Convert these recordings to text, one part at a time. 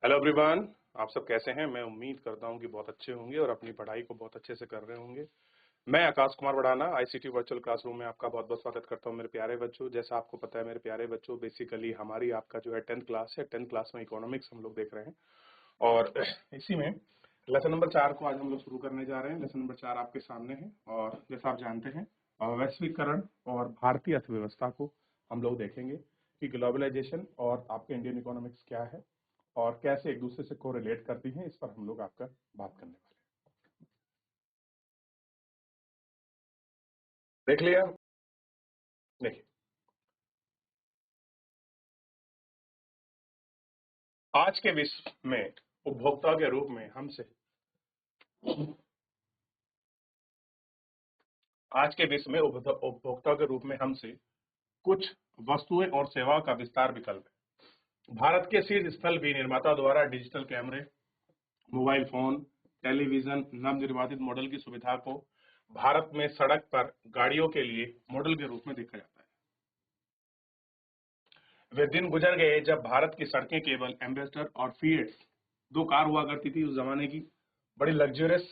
Hello everyone. आप सब कैसे हैं? मैं उम्मीद करता हूं कि बहुत अच्छे होंगे और अपनी पढ़ाई को बहुत अच्छे से कर रहे होंगे। मैं Akash Kumar Badana ICT virtual classroom में आपका बहुत बहुत स्वागत करता हूं मेरे प्यारे बच्चों। जैसा आपको पता है मेरे प्यारे बच्चों, बेसिकली हमारी आपका जो है 10th क्लास है। 10th क्लास में इकोनॉमिक्स हम लोग देख रहे हैं और इसी में लेसन नंबर 4 को आज हम लोग शुरू करने जा रहे हैं। लेसन नंबर 4 आपके सामने है और जैसा आप जानते हैं वैश्वीकरण और भारतीय अर्थव्यवस्था को हम लोग देखेंगे कि ग्लोबलाइजेशन और आपके इंडियन इकोनॉमिक्स क्या है और कैसे एक दूसरे से कोरिलेट करती हैं। इस पर हम लोग आपका बात करने वाले हैं। देख लिया? देखिए, आज के विश्व में उपभोक्ता के रूप में हमसे आज के विश्व में उपभोक्ता के रूप में हमसे कुछ वस्तुएं और सेवाओं का विस्तार विकल्प है। भारत के शीर्ष स्थल भी निर्माता द्वारा डिजिटल कैमरे, मोबाइल फोन, टेलीविजन, नवनिर्वाचित मॉडल की सुविधा को भारत में सड़क पर गाड़ियों के लिए मॉडल के रूप में देखा जाता है। वे दिन गुजर गए जब भारत की सड़कें केवल एम्बेसडर और फिएट दो कार हुआ करती थी। उस जमाने की बड़ी लग्जरियस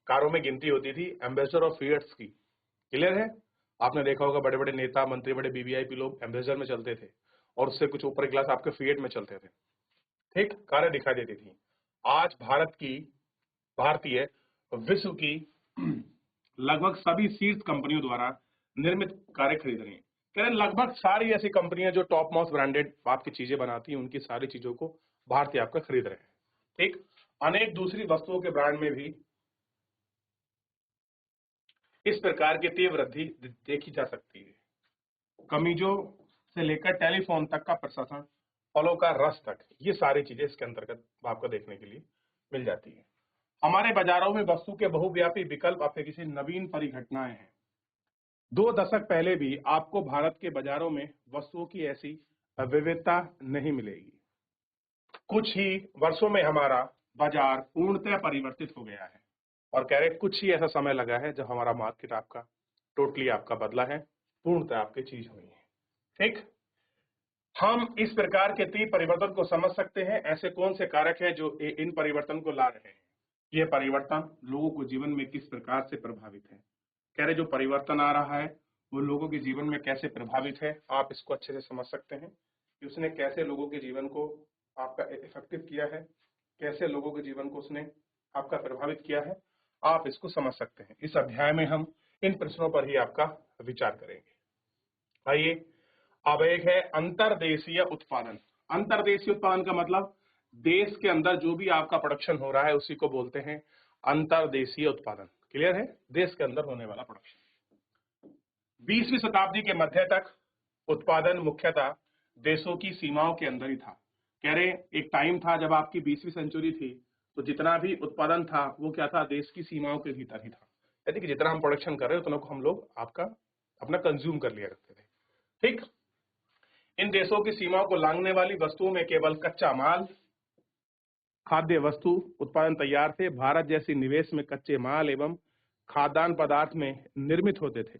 कारों में गिनती होती थी एम्बेसडर और फिएट्स की। क्लियर है? आपने देखा होगा बड़े बड़े नेता मंत्री, बड़े बीवीआईपी लोग एम्बेसडर में चलते थे और उससे कुछ ऊपर क्लास आपके फिएट में चलते थे। ठीक, कारें दिखाई देती थी। आज भारतीय विश्व की लगभग सभी शीर्ष कंपनियों द्वारा निर्मित कारें खरीद रही हैं। कह रहे लगभग सारी ऐसी कंपनियां जो टॉप मोस्ट ब्रांडेड आपकी चीजें बनाती हैं, उनकी सारी चीजों को भारतीय आपका खरीद रहे हैं। ठीक, अनेक दूसरी वस्तुओं के ब्रांड में भी इस प्रकार की तीव्र वृद्धि देखी जा सकती है। कमीजों से लेकर टेलीफोन तक का प्रशासन, फलों का रस तक, ये सारी चीजें इसके अंतर्गत आपको देखने के लिए मिल जाती है। हमारे बाजारों में वस्तु के बहुव्यापी विकल्प किसी नवीन परिघटनाएं हैं। 2 दशक पहले भी आपको भारत के बाजारों में वस्तुओं की ऐसी विविधता नहीं मिलेगी। कुछ ही वर्षों में हमारा बाजार पूर्णतः परिवर्तित हो गया है और कह रहे कुछ ही ऐसा समय लगा है जब हमारा मार्केट आपका टोटली आपका बदला है, पूर्णतः आपकी चीज हुई है। ठीक, हम इस प्रकार के तीव्र परिवर्तन को समझ सकते हैं। ऐसे कौन से कारक हैं जो इन परिवर्तन को ला रहे हैं? यह परिवर्तन लोगों को जीवन में किस प्रकार से प्रभावित है? कह रहे जो परिवर्तन आ रहा है वो लोगों के जीवन में कैसे प्रभावित है, आप इसको अच्छे से समझ सकते हैं कि उसने कैसे लोगों के जीवन को आपका इफेक्टिव किया है, कैसे लोगों के जीवन को उसने आपका प्रभावित किया है, आप इसको समझ सकते हैं। इस अध्याय में हम इन प्रश्नों पर ही आपका विचार करेंगे। आइए, अब एक है अंतरदेशीय उत्पादन। अंतरदेशीय उत्पादन का मतलब देश के अंदर जो भी आपका प्रोडक्शन हो रहा है उसी को बोलते हैं अंतरदेशीय उत्पादन। क्लियर है? देश के अंदर होने वाला प्रोडक्शन। 20वीं शताब्दी के मध्य तक उत्पादन मुख्यतः देशों की सीमाओं के अंदर ही था। कह रहे एक टाइम था जब आपकी 20वीं सेंचुरी थी तो जितना भी उत्पादन था वो क्या था, देश की सीमाओं के भीतर ही था। यानी कि जितना हम प्रोडक्शन कर रहे हैं उतना को हम लोग आपका अपना कंज्यूम कर लिया करते थे। ठीक, इन देशों की सीमाओं को लांघने वाली वस्तुओं में केवल कच्चा माल, खाद्य वस्तु उत्पादन तैयार थे। भारत जैसी निवेश में कच्चे माल एवं खाद्यान्न पदार्थ में निर्मित होते थे।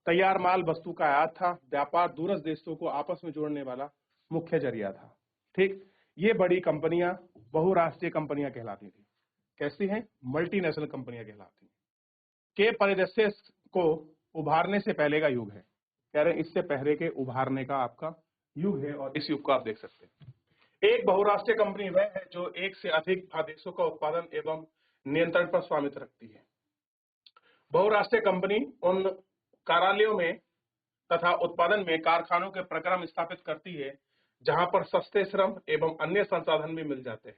तैयार माल वस्तु का आयात था। व्यापार दूरस्थ देशों को आपस में जोड़ने वाला मुख्य जरिया था। ठीक, ये बड़ी कंपनियां बहुराष्ट्रीय कंपनियां कहलाती थी। कैसी हैं? मल्टीनेशनल कंपनियां कहलाती हैं। के परिदृश्य को उभारने से पहले का युग है। कह रहे इससे पहले के उभारने का आपका युग है और इस युग को आप देख सकते हैं। एक बहुराष्ट्रीय कंपनी वह है जो एक से अधिक देशों का उत्पादन एवं नियंत्रण पर स्वामित्व रखती है। बहुराष्ट्रीय कंपनी उन कार्यालयों में तथा उत्पादन में कारखानों के प्रक्रम स्थापित करती है जहां पर सस्ते श्रम एवं अन्य संसाधन भी मिल जाते हैं।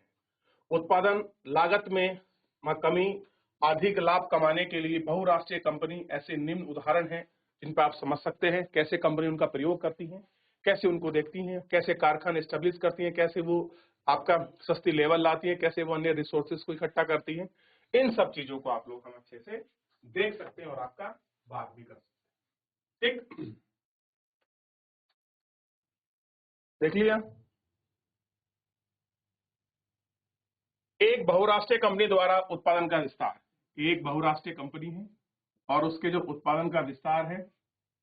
उत्पादन लागत में कमी, अधिक लाभ कमाने के लिए बहुराष्ट्रीय कंपनी ऐसे निम्न उदाहरण हैं जिन पर आप समझ सकते हैं कैसे कंपनी उनका प्रयोग करती हैं, कैसे उनको देखती हैं, कैसे कारखाने स्टेब्लिश करती हैं, कैसे वो आपका सस्ती लेवल लाती हैं, कैसे वो अन्य रिसोर्सेज को इकट्ठा करती हैं। इन सब चीजों को आप लोग हम अच्छे से देख सकते हैं और आपका बात भी कर सकते हैं। ठीक, देख लिया? एक बहुराष्ट्रीय कंपनी द्वारा उत्पादन का विस्तार। एक बहुराष्ट्रीय कंपनी है और उसके जो उत्पादन का विस्तार है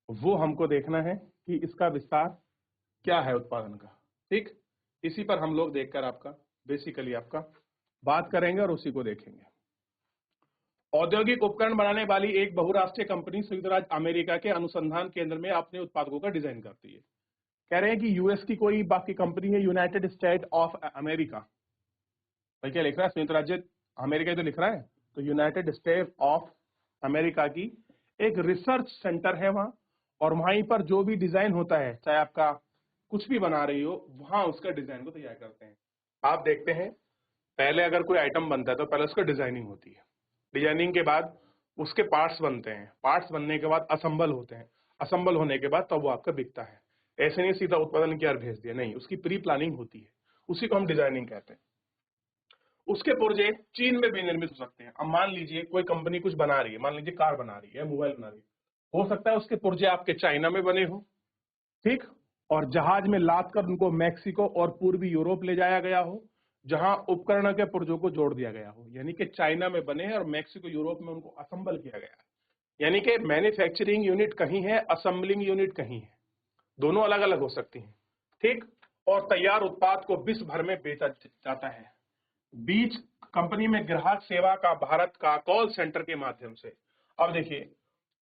वो हमको देखना है कि इसका विस्तार क्या है उत्पादन का। ठीक, इसी पर हम लोग देखकर आपका बेसिकली आपका बात करेंगे और उसी को देखेंगे। औद्योगिक उपकरण बनाने वाली एक बहुराष्ट्रीय कंपनी संयुक्त राज्य अमेरिका के अनुसंधान केंद्र में अपने उत्पादों का डिजाइन करती है। कह रहे हैं कि यूएस की कोई बाकी कंपनी है, यूनाइटेड स्टेट ऑफ अमेरिका, भाई क्या लिख रहा है, संयुक्त राज्य अमेरिका ही तो लिख रहा है, तो यूनाइटेड स्टेट ऑफ अमेरिका की एक रिसर्च सेंटर है वहां, और वहीं पर जो भी डिजाइन होता है, चाहे आपका कुछ भी बना रही हो, वहां उसका डिजाइन को तैयार करते हैं। आप देखते हैं पहले अगर कोई आइटम बनता है तो पहले उसका डिजाइनिंग होती है, डिजाइनिंग के बाद उसके पार्ट्स बनते हैं, पार्ट्स बनने के बाद असेंबल होते हैं, असेंबल होने के बाद तब वो आपका बिकता है। ऐसे नहीं सीधा उत्पादन किया और भेज दिया, नहीं, उसकी प्री प्लानिंग होती है, उसी को हम डिजाइनिंग कहते हैं। उसके पुर्जे चीन में भी निर्मित हो सकते हैं। अब मान लीजिए कोई कंपनी कुछ बना रही है, मान लीजिए कार बना रही है, मोबाइल बना रही है, हो सकता है उसके पुर्जे आपके चाइना में बने हो, ठीक, और जहाज में लाद कर उनको मैक्सिको और पूर्वी यूरोप ले जाया गया हो, जहां उपकरण के पुर्जों को जोड़ दिया गया हो, यानी कि चाइना में बने हैं और मैक्सिको यूरोप में उनको असेंबल किया गया है। यानी कि मैन्युफैक्चरिंग यूनिट कहीं है, असेंबलिंग यूनिट कहीं है, दोनों अलग अलग हो सकती हैं, ठीक। और तैयार उत्पाद को विश्व भर में बेचा जाता है। बीच कंपनी में ग्राहक सेवा का भारत का कॉल सेंटर के माध्यम से। अब देखिए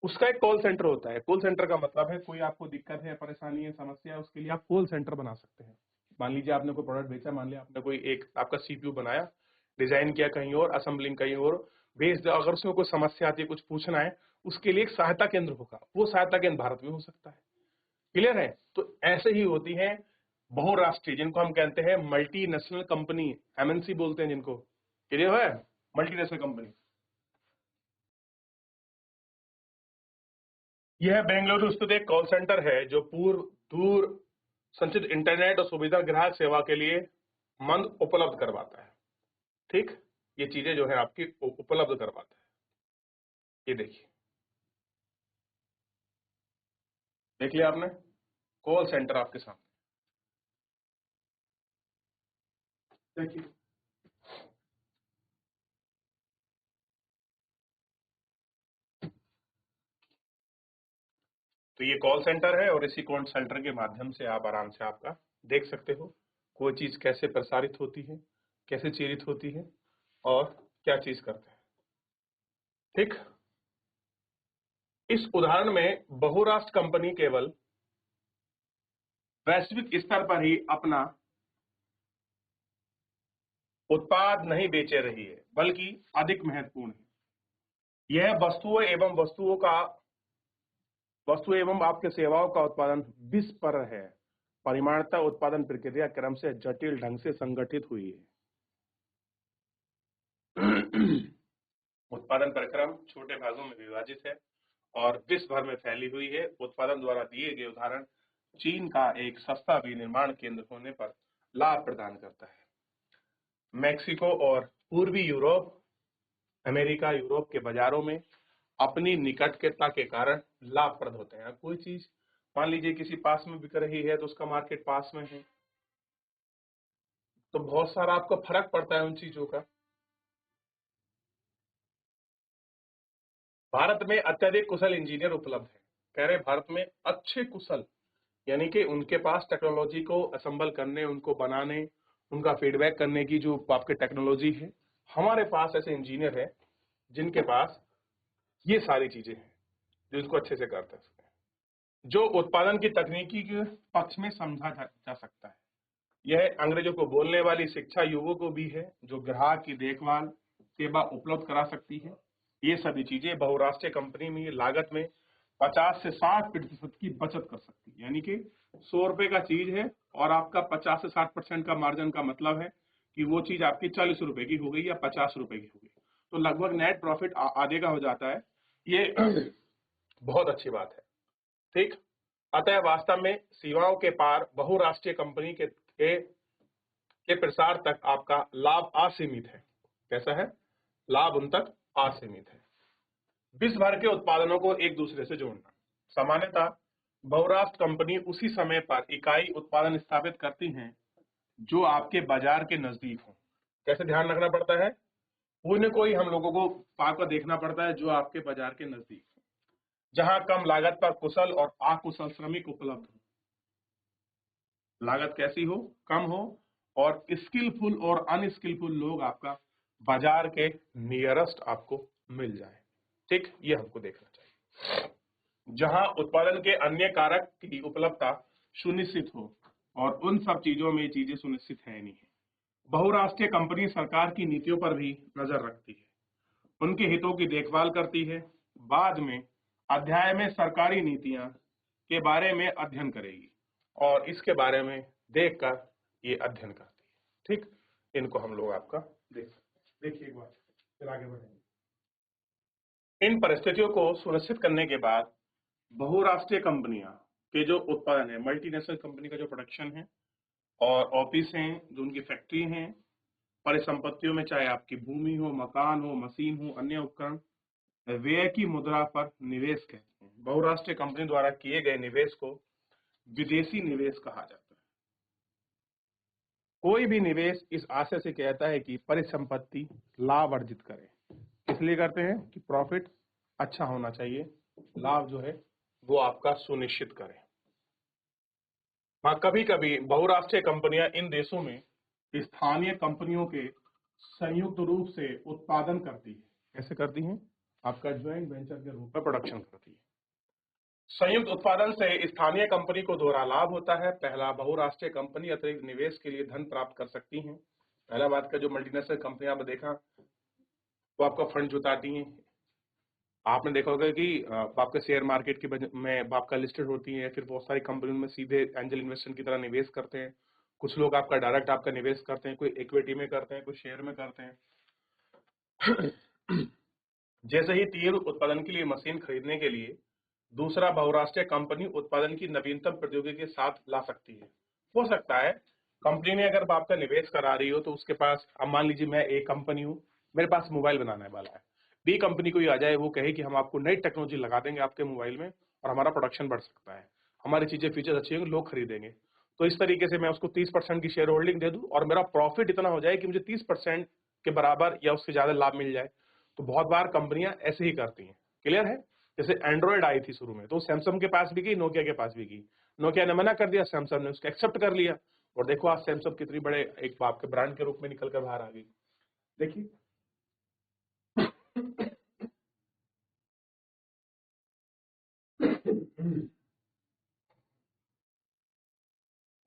उसका एक कॉल सेंटर होता है, कॉल सेंटर का मतलब है कोई आपको दिक्कत है, परेशानी है, समस्या है, उसके लिए आप कॉल सेंटर बना सकते हैं। मान लीजिए आपने कोई प्रोडक्ट बेचा, मान लिया आपने कोई एक आपका सीपीयू बनाया, डिजाइन किया कहीं और, असेंबलिंग कहीं और, भेज दो, अगर उसमें कोई समस्या आती है, कुछ पूछना है, उसके लिए एक सहायता केंद्र होगा, वो सहायता केंद्र भारत में हो सकता है। क्लियर है? तो ऐसे ही होती है बहुराष्ट्रीय, जिनको हम कहते हैं मल्टीनेशनल कंपनी, एमएनसी बोलते हैं जिनको। क्लियर है? Multinational company. यह बेंगलुरु स्थित एक कॉल सेंटर है जो पूर्व दूर संचित इंटरनेट और सुविधा ग्राहक सेवा के लिए मंद उपलब्ध करवाता है, ठीक। ये चीजें जो है आपकी उपलब्ध करवाता है। ये देखिए, देख लिया आपने, कॉल सेंटर आपके सामने, देखिए। तो ये कॉल सेंटर है और इसी कॉल सेंटर के माध्यम से आप आराम से आपका देख सकते हो कोई चीज कैसे प्रसारित होती है, कैसे चीरित होती है और क्या चीज करते हैं, ठीक। इस उदाहरण में बहुराष्ट्र कंपनी केवल वैश्विक स्तर पर ही अपना उत्पाद नहीं बेचे रही है, बल्कि अधिक महत्वपूर्ण है, यह वस्तु एवं आपके सेवाओं का उत्पादन विश्व पर है। परिमाणता उत्पादन प्रक्रिया क्रम से जटिल ढंग से संगठित हुई है। उत्पादन प्रक्रम छोटे भागों में विभाजित है और विश्व भर में फैली हुई है। उत्पादन द्वारा दिए गए उदाहरण चीन का एक सस्ता विनिर्माण केंद्र होने पर लाभ प्रदान करता है। मैक्सिको और पूर्वी यूरोप, अमेरिका, यूरोप के बाजारों में अपनी निकटता के कारण लाभप्रद होते हैं। कोई चीज मान लीजिए किसी पास में बिक रही है तो उसका मार्केट पास में है, तो बहुत सारा आपको फर्क पड़ता है उन चीजों का। भारत में अत्यधिक कुशल इंजीनियर उपलब्ध है। कह रहे भारत में अच्छे कुशल, यानी कि उनके पास टेक्नोलॉजी को असेंबल करने, उनको बनाने, उनका फीडबैक करने की जो आपके टेक्नोलॉजी है, हमारे पास ऐसे इंजीनियर है जिनके पास ये सारी चीजें हैं जो इसको अच्छे से करते हैं, जो उत्पादन की तकनीकी के पक्ष में समझा जा सकता है। यह अंग्रेजों को बोलने वाली शिक्षा युगों को भी है, जो ग्राहक की देखभाल सेवा उपलब्ध करा सकती है। ये सभी चीजें बहुराष्ट्रीय कंपनी में लागत में 50 से 60% की बचत कर सकती है। यानी कि 100 रुपए का चीज है और आपका 50 से 60% का मार्जिन का मतलब है कि वो चीज आपकी 40 रुपए की हो गई या 50 रुपए की हो गई, तो लगभग नेट प्रॉफिट आधे का हो जाता है। ये बहुत अच्छी बात है, ठीक। अतः वास्तव में सेवाओं के पार बहुराष्ट्रीय कंपनी के प्रसार तक आपका लाभ असीमित है। कैसा है? लाभ उन तक असीमित है। विश्व भर के उत्पादनों को एक दूसरे से जोड़ना। सामान्यतः बहुराष्ट्र कंपनी उसी समय पर इकाई उत्पादन स्थापित करती हैं जो आपके बाजार के नजदीक हो। कैसे ध्यान रखना पड़ता है? कोई न कोई हम लोगों को पाकर देखना पड़ता है जो आपके बाजार के नजदीक हो, जहां कम लागत पर कुशल और अकुशल श्रमिक उपलब्ध हो। लागत कैसी हो? कम हो और स्किलफुल और अनस्किलफुल लोग आपका बाजार के नियरेस्ट आपको मिल जाए। ठीक, ये हमको देखना चाहिए, जहां उत्पादन के अन्य कारक की उपलब्धता सुनिश्चित हो, और उन सब चीजों में चीजें सुनिश्चित है नहीं है। बहुराष्ट्रीय कंपनी सरकार की नीतियों पर भी नजर रखती है, उनके हितों की देखभाल करती है। बाद में अध्याय में सरकारी नीतियां के बारे में अध्ययन करेगी और इसके बारे में देखकर ये अध्ययन करती है। ठीक, इनको हम लोग आपका देखिए एक बार, फिर आगे बढ़ेंगे। इन परिस्थितियों को सुनिश्चित करने के बाद बहुराष्ट्रीय कंपनियां के जो उत्पादन है, मल्टीनेशनल कंपनी का जो प्रोडक्शन है और ऑफिस हैं, जो उनकी फैक्ट्री हैं, परिसंपत्तियों में चाहे आपकी भूमि हो, मकान हो, मशीन हो, अन्य उपकरण, व्यय की मुद्रा पर निवेश कहते हैं। बहुराष्ट्रीय कंपनी द्वारा किए गए निवेश को विदेशी निवेश कहा जाता है। कोई भी निवेश इस आशय से कहता है कि परिसंपत्ति लाभ अर्जित करे, इसलिए करते हैं कि प्रॉफिट अच्छा होना चाहिए, लाभ जो है वो आपका सुनिश्चित करें। हाँ, कभी कभी बहुराष्ट्रीय कंपनियां इन देशों में स्थानीय कंपनियों के संयुक्त रूप से उत्पादन करती है। कैसे करती हैं? आपका ज्वाइंट वेंचर के रूप में प्रोडक्शन करती है। संयुक्त उत्पादन से स्थानीय कंपनी को दोहरा लाभ होता है। पहला, बहुराष्ट्रीय कंपनी अतिरिक्त निवेश के लिए धन प्राप्त कर सकती हैं। पहला बात का, जो मल्टीनेशनल कंपनी आपने देखा वो आपका फंड जुटाती हैं। आपने देखा होगा कि आपके शेयर मार्केट की में आपका लिस्टेड होती है, फिर बहुत सारी कंपनियों में सीधे एंजल इन्वेस्टमेंट की तरह निवेश करते हैं। कुछ लोग आपका डायरेक्ट आपका निवेश करते हैं, कोई इक्विटी में करते हैं, कोई शेयर में करते हैं। जैसे ही तेल उत्पादन के लिए मशीन खरीदने के लिए दूसरा बहुराष्ट्रीय कंपनी उत्पादन की नवीनतम प्रौद्योगिकी के साथ ला सकती है। हो सकता है कंपनी ने अगर आपका निवेश करा रही हो तो उसके पास, अब मान लीजिए मैं एक कंपनी हूँ, मेरे पास मोबाइल बनाने वाला है, बी कंपनी कोई आ जाए, वो कहे कि हम आपको नई टेक्नोलॉजी लगा देंगे आपके मोबाइल में और हमारा प्रोडक्शन बढ़ सकता है, हमारी चीजें फीचर्स अच्छी होंगे, लोग खरीदेंगे। तो इस तरीके से मैं उसको 30% की शेयर होल्डिंग दे दूं और मेरा प्रॉफिट इतना हो जाए कि मुझे 30% के बराबर या उससे ज्यादा लाभ मिल जाए। तो बहुत बार कंपनियां ऐसे ही करती हैं। क्लियर है? जैसे एंड्रॉइड आई थी शुरू में, तो सैमसंग के पास भी गई, नोकिया के पास भी गई। नोकिया ने मना कर दिया, सैमसंग ने उसको एक्सेप्ट कर लिया, और देखो आज सैमसंग कितनी बड़े एक आपके ब्रांड के रूप में निकल कर बाहर आ गई। देखिए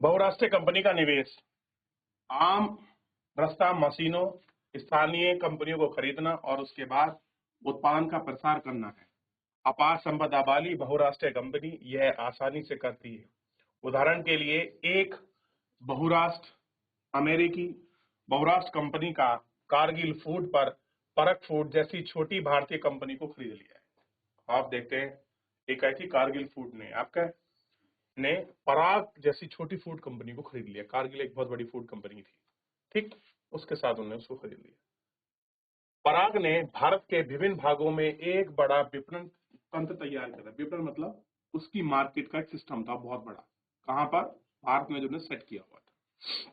बहुराष्ट्रीय कंपनी का निवेश, आम रास्ता मशीनों, स्थानीय कंपनियों को खरीदना और उसके बाद उत्पादन का प्रसार करना है। अपार संपदा वाली बहुराष्ट्रीय कंपनी यह आसानी से करती है। उदाहरण के लिए एक बहुराष्ट्र अमेरिकी बहुराष्ट्र कंपनी का कारगिल फूड पर परक फूड जैसी छोटी भारतीय कंपनी को खरीद लिया है। आप देखते हैं, एक आई थी कारगिल फूड ने आपका ने पराग जैसी छोटी फूड कंपनी को खरीद लिया। कारगिल एक बहुत बड़ी फूड कंपनी थी, ठीक, उसके साथ उन्होंने उसको खरीद लिया। पराग ने भारत के विभिन्न भागों में एक बड़ा विपणन तंत्र तैयार करा। विपणन मतलब उसकी मार्केट का एक सिस्टम था बहुत बड़ा, कहां पर? भारत में जो ने सेट किया हुआ था।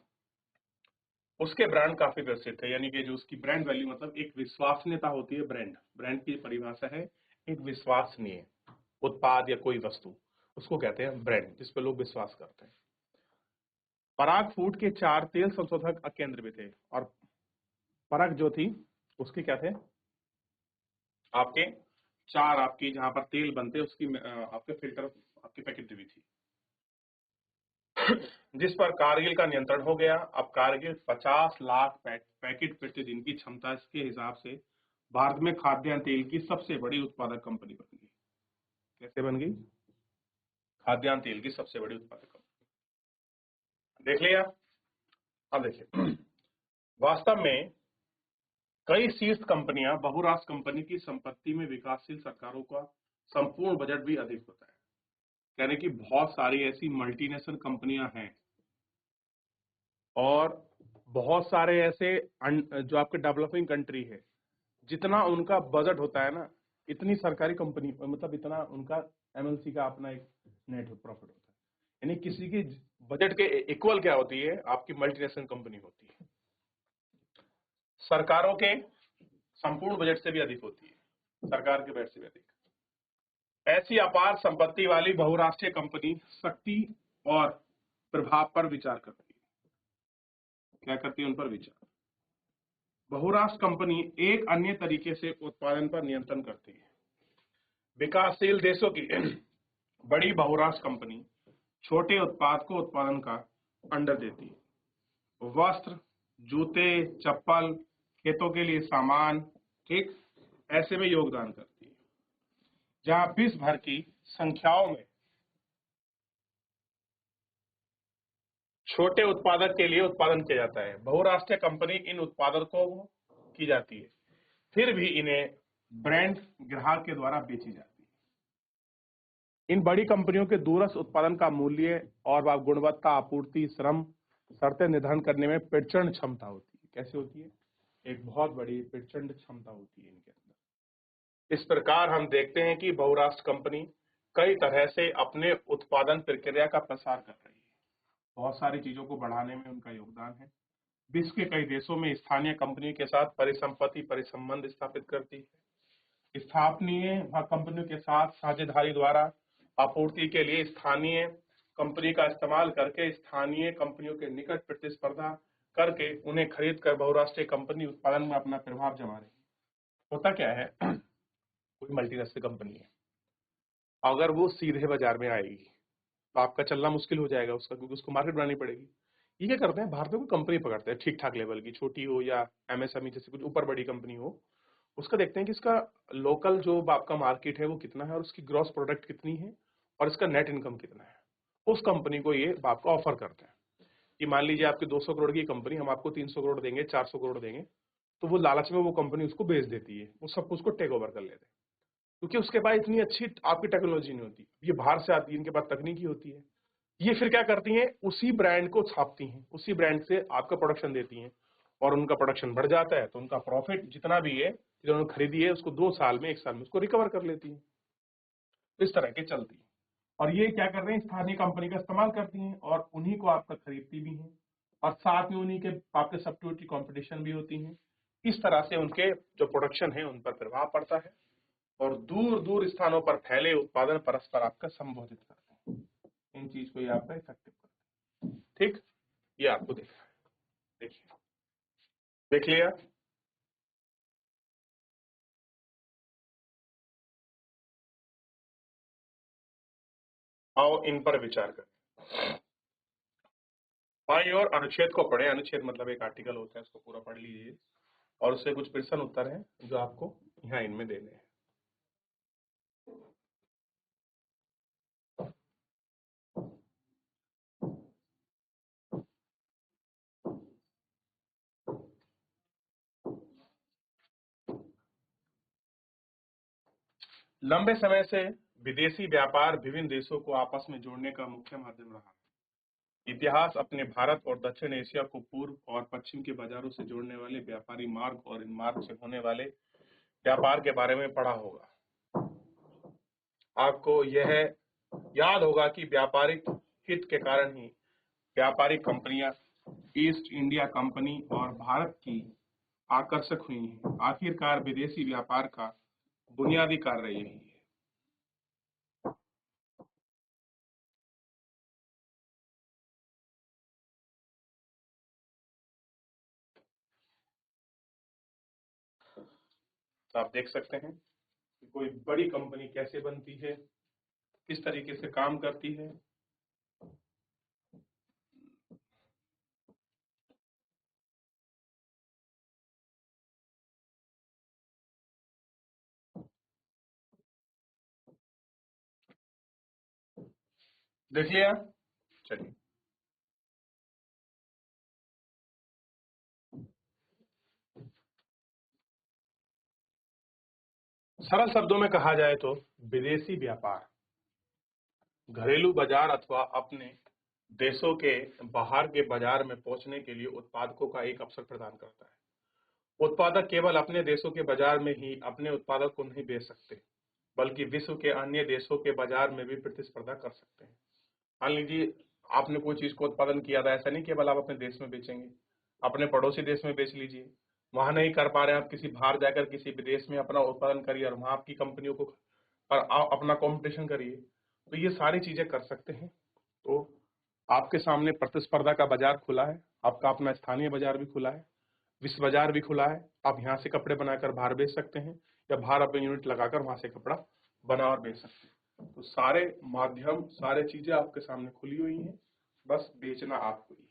उसके ब्रांड काफी प्रसिद्ध थे, यानी कि जो उसकी ब्रांड वैल्यू मतलब एक विश्वसनीयता होती है। ब्रांड की परिभाषा है एक विश्वसनीय उत्पाद या कोई वस्तु, उसको कहते हैं ब्रांड, जिस पर लोग विश्वास करते हैं। पराग फूड के 4 तेल संशोधक केंद्र भी थे, और पराग जो थी उसके क्या थे? आपके 4 आपकी जहां पर तेल बनते उसकी आपके फिल्टर आपकी पैकेट भी थी, जिस पर कारगिल का नियंत्रण हो गया। अब कारगिल 50 लाख पैकेट प्रतिदिन की क्षमता के हिसाब से भारत में खाद्यान्न तेल की सबसे बड़ी उत्पादक कंपनी बन गई। कैसे बन गई? खाद्यान्न तेल की सबसे बड़ी उत्पादक कंपनी। देख लिया? अब देखिए, वास्तव में कई शीर्ष कंपनियां बहुराष्ट्र कंपनी की संपत्ति में विकासशील सरकारों का संपूर्ण बजट भी अधिक होता है। यानी कि बहुत सारी ऐसी मल्टीनेशनल कंपनियां हैं और बहुत सारे ऐसे जो आपके डेवलपिंग कंट्री है, जितना उनका बजट होता है ना, इतनी सरकारी कंपनी मतलब इतना उनका एमएलसी का अपना एक नेट प्रॉफिट होता है। यानी किसी की बजट के इक्वल क्या होती है? आपकी मल्टीनेशनल कंपनी होती है। सरकारों के संपूर्ण बजट से भी अधिक होती है, सरकार के बजट से भी अधिक। ऐसी अपार संपत्ति वाली बहुराष्ट्रीय कंपनी शक्ति और प्रभाव पर विचार करती है। क्या करती है, उन पर विचार। बहुराष्ट्र कंपनी एक अन्य तरीके से उत्पादन पर नियंत्रण करती है। विकासशील देशों की बड़ी बहुराष्ट्र कंपनी छोटे उत्पाद को उत्पादन का अंडर देती है। वस्त्र, जूते, चप्पल, खेतों के लिए सामान, ठीक, ऐसे में योगदान करती है। जहां विश्व भर की संख्याओं में छोटे उत्पादक के लिए उत्पादन किया जाता है, बहुराष्ट्रीय कंपनी इन उत्पादकों की जाती है, फिर भी इन्हें ब्रांड ग्राहक के द्वारा बेची जाती है। इन बड़ी कंपनियों के दूरस्थ उत्पादन का मूल्य और गुणवत्ता, आपूर्ति, श्रम, शर्तें निर्धारण करने में प्रचंड क्षमता होती है। कैसे होती है? एक बहुत बड़ी प्रचंड क्षमता होती है इनके अंदर। इस प्रकार हम देखते हैं कि बहुराष्ट्र कंपनी कई तरह से अपने उत्पादन प्रक्रिया का प्रसार कर रही है। बहुत सारी चीजों को बढ़ाने में उनका योगदान है। विश्व के कई देशों में स्थानीय कंपनियों के साथ परिसंपत्ति परिसंबंध स्थापित करती है। स्थानीय कंपनियों के साथ साझेदारी द्वारा आपूर्ति के लिए स्थानीय कंपनी का इस्तेमाल करके स्थानीय कंपनियों के निकट प्रतिस्पर्धा करके उन्हें खरीद कर बहुराष्ट्रीय कंपनी उत्पादन में अपना प्रभाव जमा रही है। होता क्या है, कोई मल्टीनेशनल कंपनी है, अगर वो सीधे बाजार में आएगी तो आपका चलना मुश्किल हो जाएगा उसका, क्योंकि उसको मार्केट बनानी पड़ेगी। ये क्या करते हैं, भारतीयों को कंपनी पकड़ते हैं ठीक ठाक लेवल की, छोटी हो या एमएसएमई जैसे कुछ ऊपर बड़ी कंपनी हो, उसका देखते हैं कि इसका लोकल जो आपका मार्केट है वो कितना है और उसकी ग्रॉस प्रोडक्ट कितनी है और इसका नेट इनकम कितना है। उस कंपनी को ये आपको ऑफर करते हैं कि मान लीजिए आपकी 200 करोड़ की कंपनी, हम आपको 300 करोड़ देंगे, 400 करोड़ देंगे, तो वो लालच में वो कंपनी उसको बेच देती है, वो सब उसको टेक ओवर कर लेते हैं, क्योंकि उसके पास इतनी अच्छी आपकी टेक्नोलॉजी नहीं होती, ये बाहर से आती है, इनके पास तकनीकी होती है। ये फिर क्या करती हैं, उसी ब्रांड को छापती हैं, उसी ब्रांड से आपका प्रोडक्शन देती हैं और उनका प्रोडक्शन बढ़ जाता है तो उनका प्रॉफिट जितना भी है, जिन्होंने खरीदी है, उसको 2 साल में 1 साल में उसको रिकवर कर लेती हैं। तो इस तरह के चलती है और ये क्या कर रहे हैं, स्थानीय कंपनी का इस्तेमाल करती हैं और उन्हीं को आपका खरीदती भी हैं और साथ में उन्हीं के आपके सब्स्टिट्यूट की कॉम्पिटिशन भी होती है। इस तरह से उनके जो प्रोडक्शन है उन पर प्रभाव पड़ता है और दूर दूर स्थानों पर फैले उत्पादन परस्पर आपका संबोधित करते हैं। इन चीज को ये आपका इफेक्टिव करते हैं। ठीक, ये आपको देखना है, देखिए, देख लिया। आओ इन पर विचार करें। बाई और अनुच्छेद को पढ़ें। अनुच्छेद मतलब एक आर्टिकल होता है, उसको पूरा पढ़ लीजिए और उससे कुछ प्रश्न उत्तर हैं जो आपको यहाँ इनमें देने हैं। लंबे समय से विदेशी व्यापार विभिन्न देशों को आपस में जोड़ने का मुख्य माध्यम रहा है। इतिहास अपने भारत और दक्षिण एशिया को पूर्व और पश्चिम के बाजारों से जोड़ने वाले व्यापारी मार्ग और इन मार्ग से होने वाले व्यापार के बारे में पढ़ा होगा। आपको यह याद होगा कि व्यापारिक हित के कारण ही व्यापारिक कंपनियां ईस्ट इंडिया कंपनी और भारत की आकर्षक हुई हैं। आखिरकार विदेशी व्यापार का बुनियादी कार्य यही है। तो आप देख सकते हैं कि कोई बड़ी कंपनी कैसे बनती है, किस तरीके से काम करती है। देख लिया, चलिए। सरल शब्दों में कहा जाए तो विदेशी व्यापार घरेलू बाजार अथवा अपने देशों के बाहर के बाजार में पहुंचने के लिए उत्पादकों का एक अवसर प्रदान करता है। उत्पादक केवल अपने देशों के बाजार में ही अपने उत्पादक को नहीं बेच सकते, बल्कि विश्व के अन्य देशों के बाजार में भी प्रतिस्पर्धा कर सकते हैं। मान लीजिए आपने कोई चीज को उत्पादन किया था, ऐसा नहीं केवल आप अपने देश में बेचेंगे, अपने पड़ोसी देश में बेच लीजिए। वहां नहीं कर पा रहे हैं आप, किसी बाहर जाकर किसी विदेश में अपना उत्पादन करिए और वहां आपकी कंपनियों को और अपना कॉम्पिटिशन करिए। तो ये सारी चीजें कर सकते हैं। तो आपके सामने प्रतिस्पर्धा का बाजार खुला है, आपका अपना स्थानीय बाजार भी खुला है, विश्व बाजार भी खुला है। आप यहाँ से कपड़े बनाकर बाहर बेच सकते हैं या बाहर अपने यूनिट लगाकर वहां से कपड़ा बना और बेच सकते हैं। तो सारे माध्यम, सारे चीजें आपके सामने खुली हुई हैं, बस बेचना आपको ही है।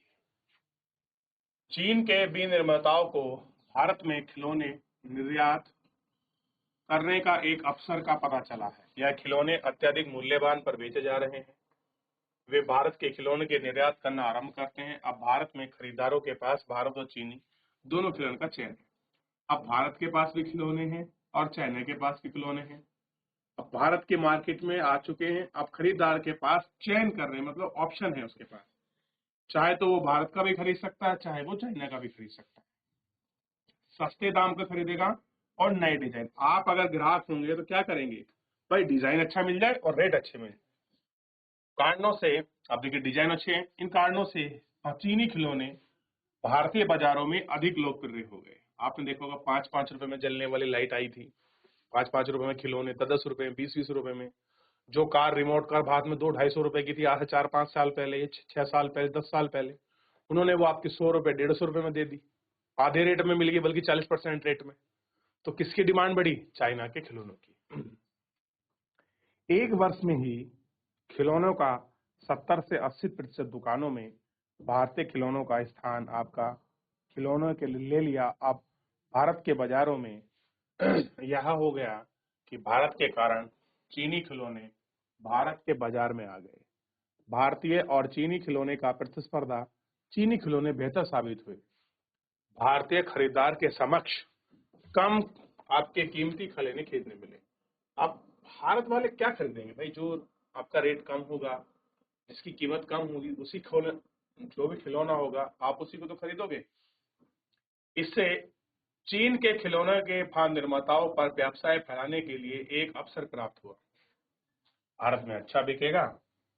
चीन के विनिर्माताओं को भारत में खिलौने निर्यात करने का एक अवसर का पता चला है। यह खिलौने अत्यधिक मूल्यवान पर बेचे जा रहे हैं। वे भारत के खिलौने के निर्यात करना आरंभ करते हैं। अब भारत में खरीदारों के पास भारत और चीनी दोनों खिलौने का चयन है। अब भारत के पास भी खिलौने हैं और चाइना के पास भी खिलौने हैं। अब भारत के मार्केट में आ चुके हैं। अब खरीदार के पास चयन करने मतलब ऑप्शन है उसके पास, चाहे तो वो भारत का भी खरीद सकता है, चाहे वो चाइना का भी खरीद सकता है। सस्ते दाम का खरीदेगा और नए डिजाइन। आप अगर ग्राहक होंगे तो क्या करेंगे भाई, डिजाइन अच्छा मिल जाए और रेट अच्छे मिले। कारणों से, अब देखिए डिजाइन अच्छे हैं, इन कारणों से चीनी खिलौने भारतीय बाजारों में अधिक लोकप्रिय हो गए। आपने देखा होगा 5-5 रुपए में जलने वाली लाइट आई थी, 5-5 रुपए में खिलौने, 10-10 रुपए में, 20-20 रुपए में। जो कार, रिमोट कार भारत में 2-250 रुपए की थी आज से 4-5 साल पहले, 6 साल पहले, 10 साल पहले, उन्होंने वो आपके 100 रुपए, 150 रुपए में दे दी, आधे रेट में मिल गई, बल्कि 40% रेट में। तो किसकी डिमांड बढ़ी? चाइना के खिलौनों की। एक वर्ष में ही खिलौनों का 70 से 80% दुकानों में भारतीय खिलौनों का स्थान आपका खिलौनों के लिए ले लिया। अब भारत के बाजारों में यह हो गया कि भारत के कारण चीनी खिलौने भारत के बाजार में आ गए। भारतीय और चीनी खिलौने का प्रतिस्पर्धा, चीनी खिलौने बेहतर साबित हुए। भारतीय खरीदार के समक्ष कम आपके कीमती खिलौने खरीदने मिले। अब भारत वाले क्या खरीदेंगे भाई? जो आपका रेट कम होगा, जिसकी कीमत कम होगी, उसी जो भी खिलौना होगा आप उसी को तो खरीदोगे। इससे चीन के खिलौने के निर्माताओं पर व्यवसाय फैलाने के लिए एक अवसर प्राप्त हुआ। भारत में अच्छा बिकेगा,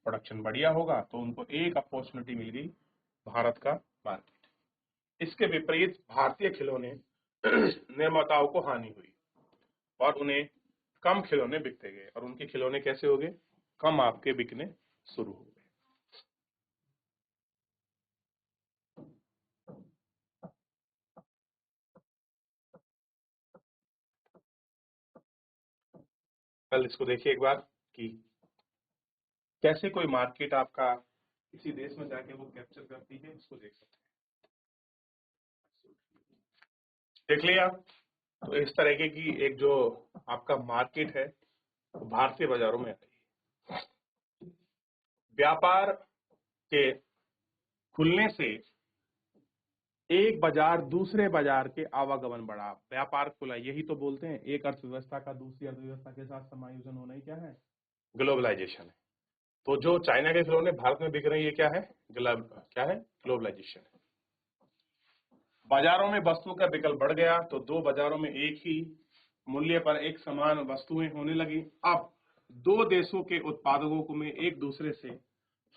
प्रोडक्शन बढ़िया होगा, तो उनको एक अपॉर्चुनिटी मिल गई, भारत का मार्केट। इसके विपरीत भारतीय खिलौने निर्माताओं को हानि हुई और उन्हें कम खिलौने बिकते गए और उनके खिलौने कैसे हो गए? कम आपके बिकने शुरू हो गए। कल इसको देखिए एक बार कि कैसे कोई मार्केट आपका किसी देश में जाके वो कैप्चर करती है, इसको देख सकते हैं। देख लिया? तो इस तरीके की एक जो आपका मार्केट है वो भारतीय बाजारों में आ रही है। व्यापार के खुलने से एक बाजार दूसरे बाजार के आवागमन बढ़ा, व्यापार खुला। यही तो बोलते हैं एक अर्थव्यवस्था का दूसरी अर्थव्यवस्था के साथ समायोजन होना ही क्या है? ग्लोबलाइजेशन है। तो जो चाइना के खिलौने भारत में बिक रहे हैं, ये क्या है? क्या है? ग्लोबलाइजेशन है। बाजारों में वस्तुओं का विकल्प बढ़ गया, तो दो बाजारों में एक ही मूल्य पर एक समान वस्तुएं होने लगी। अब दो देशों के उत्पादकों को में एक दूसरे से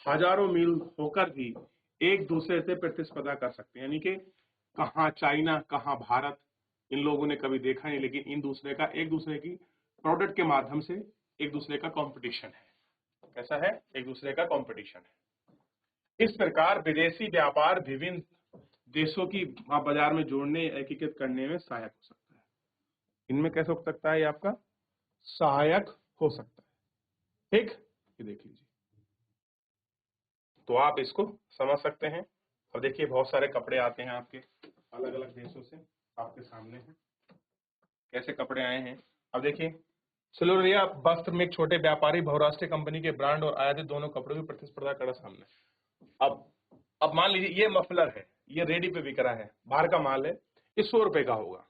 हजारों मील होकर भी एक दूसरे से प्रतिस्पर्धा कर सकते हैं। यानी कि कहाँ चाइना, कहाँ भारत, इन लोगों ने कभी देखा नहीं, लेकिन एक दूसरे की प्रोडक्ट के माध्यम से एक दूसरे का कंपटीशन है। कैसा है? एक दूसरे का कंपटीशन है। इस प्रकार विदेशी व्यापार विभिन्न देशों की बाजार में जोड़ने, एकीकृत करने में सहायक हो सकता है। इनमें कैसे हो सकता है? ये आपका सहायक हो सकता है। ठीक, ये देख लीजिए, तो आप इसको समझ सकते हैं। अब देखिए बहुत सारे कपड़े आते हैं आपके अलग अलग देशों से, आपके सामने हैं कैसे कपड़े आए हैं। अब देखिए सिलोरिया वस्त्र में एक छोटे व्यापारी बहुराष्ट्रीय कंपनी के ब्रांड और आयातित दोनों कपड़ों की प्रतिस्पर्धा करा सामने। अब मान लीजिए ये मफलर है, ये रेडी पे बिक रहा है, बाहर का माल है, ये 100 रुपए का होगा।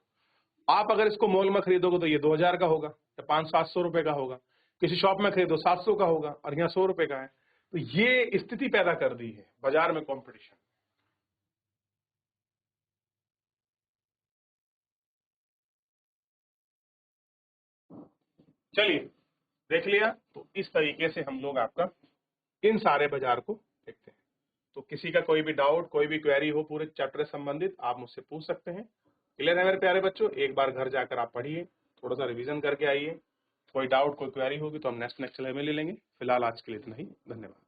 आप अगर इसको मॉल में खरीदोगे तो ये 2000 का होगा या 500-700 रुपए का होगा। किसी शॉप में खरीदो 700 का होगा और यहाँ 100 रुपए का है। तो ये स्थिति पैदा कर दी है बाजार में कंपटीशन। चलिए देख लिया, तो इस तरीके से हम लोग आपका इन सारे बाजार को देखते हैं। तो किसी का कोई भी डाउट, कोई भी क्वेरी हो पूरे चैप्टर से संबंधित, आप मुझसे पूछ सकते हैं। क्लियर है मेरे प्यारे बच्चों? एक बार घर जाकर आप पढ़िए, थोड़ा सा रिवीजन करके आइए। कोई डाउट, कोई क्वेरी होगी तो हम नेक्स्ट लेक्चर में ले लेंगे। फिलहाल आज के लिए इतना ही। धन्यवाद।